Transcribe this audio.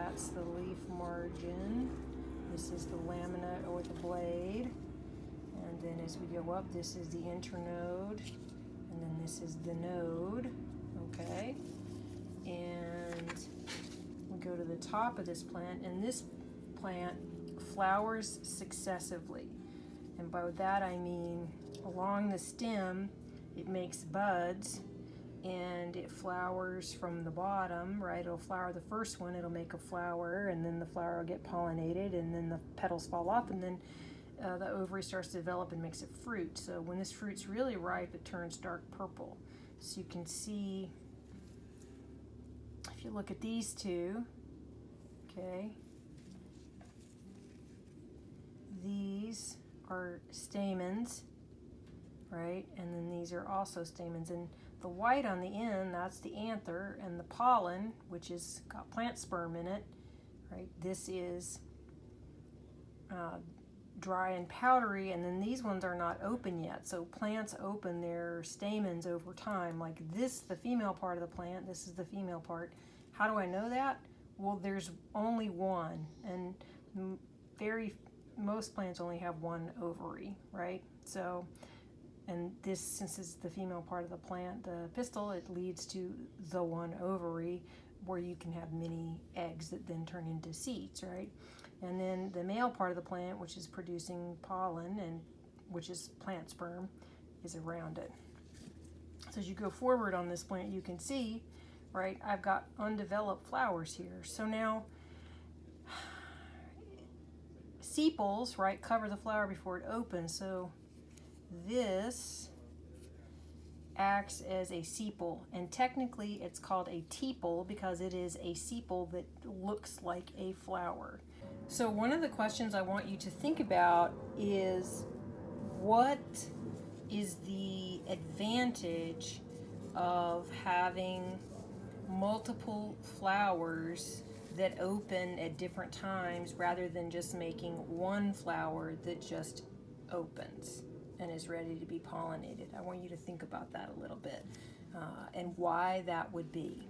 that's the leaf margin. This is the lamina or the blade. And then as we go up, this is the internode. And then this is the node, okay? And we go to the top of this plant, and this plant flowers successively. And by that I mean along the stem, it makes buds, and it flowers from the bottom, right? It'll flower the first one, it'll make a flower, and then the flower will get pollinated, and then the petals fall off, and then the ovary starts to develop and makes a fruit. So when this fruit's really ripe, it turns dark purple. So you can see, if you look at these two, okay, these are stamens, right? And then these are also stamens. And the white on the end, that's the anther, and the pollen, which is got plant sperm in it, right? This is dry and powdery, and then these ones are not open yet. So plants open their stamens over time. Like this, the female part of the plant, this is the female part. How do I know that? Well, there's only one, and most plants only have one ovary, right? So, and this, since it's the female part of the plant, the pistil, it leads to the one ovary where you can have many eggs that then turn into seeds, right? And then the male part of the plant, which is producing pollen, and which is plant sperm, is around it. So as you go forward on this plant, you can see, right, I've got undeveloped flowers here. So now, sepals, right, cover the flower before it opens. So this acts as a sepal, and technically it's called a teaple because it is a sepal that looks like a flower. So one of the questions I want you to think about is, what is the advantage of having multiple flowers that open at different times rather than just making one flower that just opens and is ready to be pollinated? I want you to think about that a little bit, and why that would be.